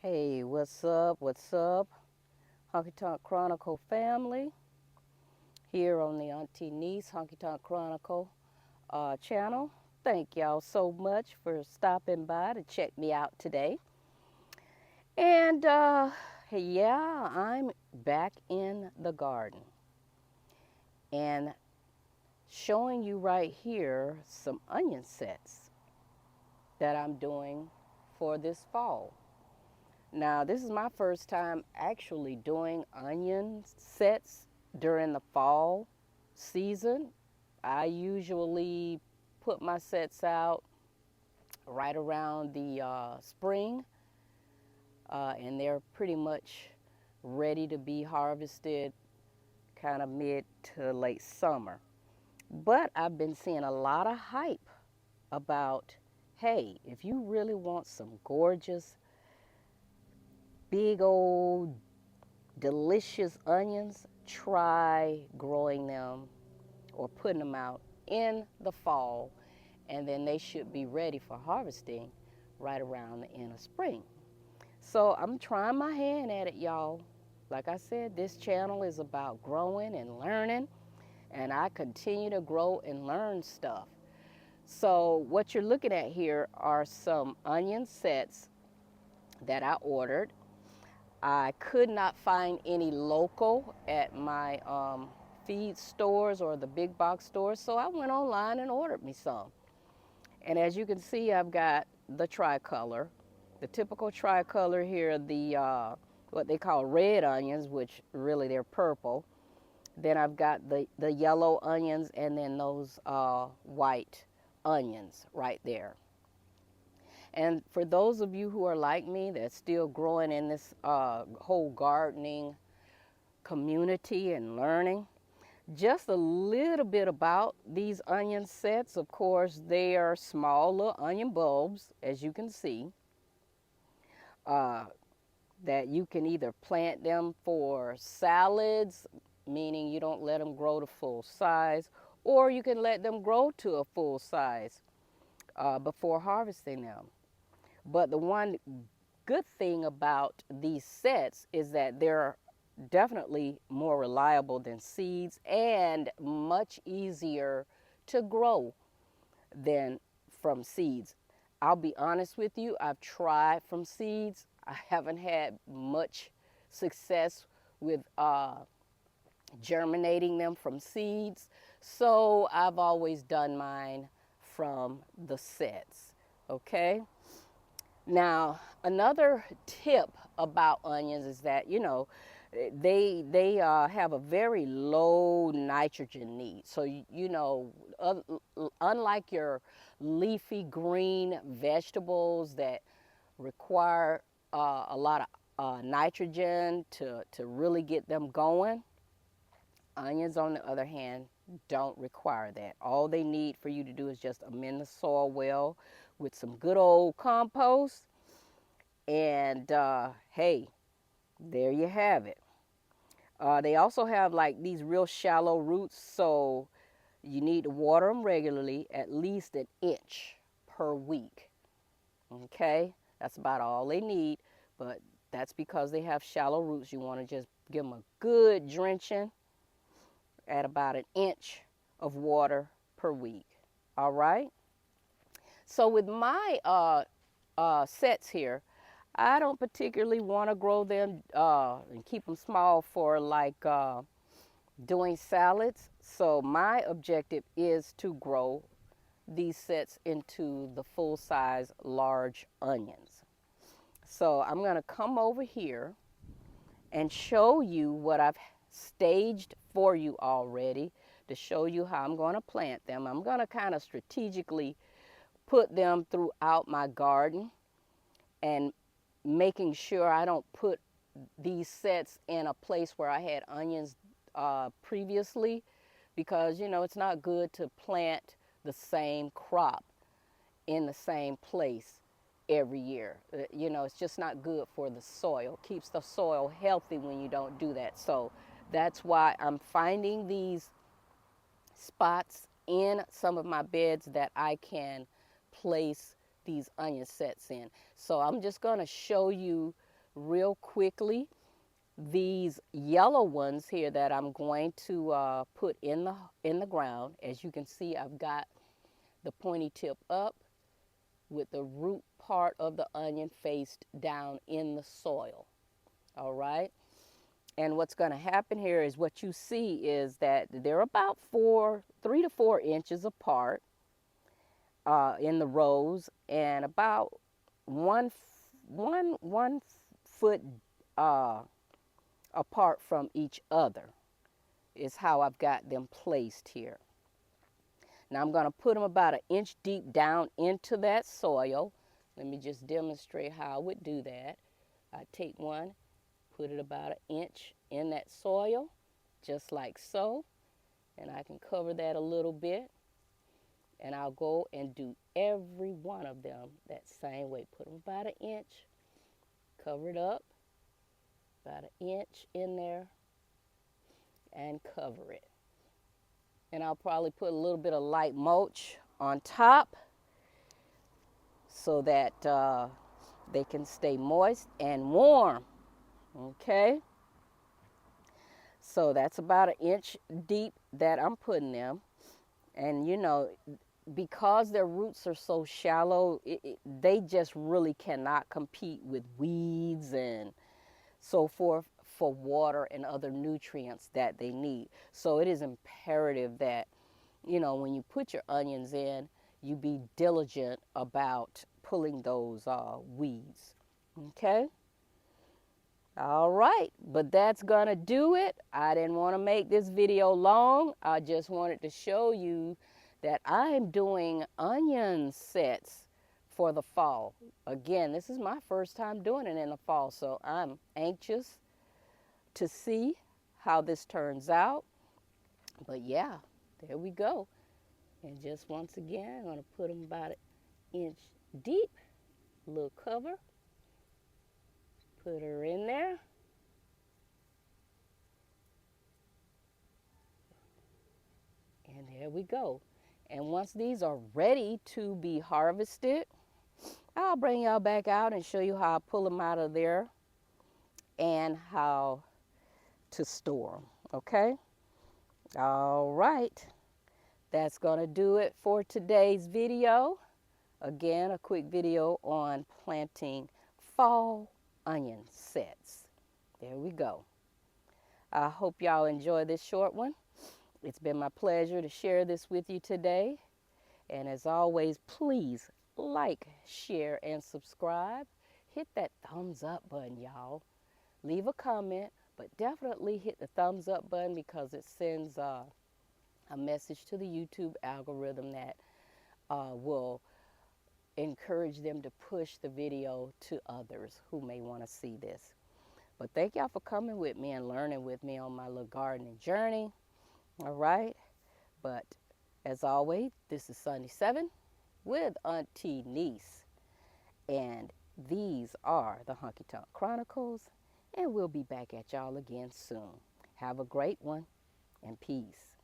Hey, what's up? What's up? Honky Tonk Chronicle family here on the AN-T-NEES Honky Tonk Chronicle channel. Thank y'all so much for stopping by to check me out today. And yeah, I'm back in the garden and showing you right here some onion sets that I'm doing for this fall. Now, this is my first time actually doing onion sets during the fall season. I usually put my sets out right around the spring, and they're pretty much ready to be harvested kind of mid to late summer. But I've been seeing a lot of hype about, hey, if you really want some gorgeous, big old delicious onions, try growing them or putting them out in the fall, and then they should be ready for harvesting right around the end of spring. So I'm trying my hand at it, y'all. Like I said, this channel is about growing and learning, and I continue to grow and learn stuff. So what you're looking at here are some onion sets that I ordered. I could not find any local at my feed stores or the big box stores, so I went online and ordered me some. And as you can see, I've got the tricolor, the typical tricolor here, the what they call red onions, which really they're purple. Then I've got the yellow onions, and then those white onions right there. And for those of you who are like me, that's still growing in this whole gardening community and learning, just a little bit about these onion sets. Of course, they are small little onion bulbs, as you can see, uh, that you can either plant them for salads, meaning you don't let them grow to full size, or you can let them grow to a full size before harvesting them. But the one good thing about these sets is that they're definitely more reliable than seeds and much easier to grow than from seeds. I'll be honest with you, I've tried from seeds. I haven't had much success with germinating them from seeds. So I've always done mine from the sets, okay? Now, another tip about onions is that, they have a very low nitrogen need. So, unlike your leafy green vegetables that require a lot of nitrogen to really get them going, onions, on the other hand, don't require that. All they need for you to do is just amend the soil well with some good old compost, and hey, there you have it. They also have like these real shallow roots, so you need to water them regularly, at least an inch per week. Okay, that's about all they need, but that's because they have shallow roots. You want to just give them a good drenching at about an inch of water per week. All right. So with my sets here, I don't particularly want to grow them and keep them small for like doing salads. So my objective is to grow these sets into the full size large onions. So I'm going to come over here and show you what I've staged for you already to show you how I'm going to plant them. I'm going to kind of strategically put them throughout my garden and making sure I don't put these sets in a place where I had onions previously, because it's not good to plant the same crop in the same place every year. It's just not good for the soil. It keeps the soil healthy when you don't do that. So that's why I'm finding these spots in some of my beds that I can place these onion sets in. So I'm just going to show you real quickly. These yellow ones here that I'm going to put in the ground. As you can see, I've got the pointy tip up with the root part of the onion faced down in the soil. All right. And what's going to happen here is what you see is that they're about 3 to 4 inches apart in the rows, and about one foot uh, apart from each other is how I've got them placed here. Now I'm going to put them about an inch deep down into that soil. Let me just demonstrate how I would do that. I take one, put it about an inch in that soil, just like so. And I can cover that a little bit. And I'll go and do every one of them that same way. Put them about an inch, cover it up, about an inch in there, and cover it. And I'll probably put a little bit of light mulch on top so that they can stay moist and warm. Okay? So that's about an inch deep that I'm putting them. And you know, because their roots are so shallow, they just really cannot compete with weeds and so forth for water and other nutrients that they need. So it is imperative that, you know, when you put your onions in, you be diligent about pulling those weeds. Okay? All right, but that's gonna do it. I didn't want to make this video long. I just wanted to show you that I'm doing onion sets for the fall. Again, this is my first time doing it in the fall, so I'm anxious to see how this turns out. But yeah, there we go. And just once again, I'm going to put them about an inch deep, a little cover. Put her in there. And there we go. And once these are ready to be harvested, I'll bring y'all back out and show you how I pull them out of there and how to store them. Okay? All right. That's going to do it for today's video. Again, a quick video on planting fall onion sets. There we go. I hope y'all enjoy this short one. It's been my pleasure to share this with you today. And as always, please like, share, and subscribe. Hit that thumbs up button, y'all. Leave a comment, but definitely hit the thumbs up button because it sends a message to the YouTube algorithm that will encourage them to push the video to others who may want to see this. But thank y'all for coming with me and learning with me on my little gardening journey. All right. But as always, this is Sunny 7 with AN-T-NEES. And these are the Honky Tonk Chronicles. And we'll be back at y'all again soon. Have a great one and peace.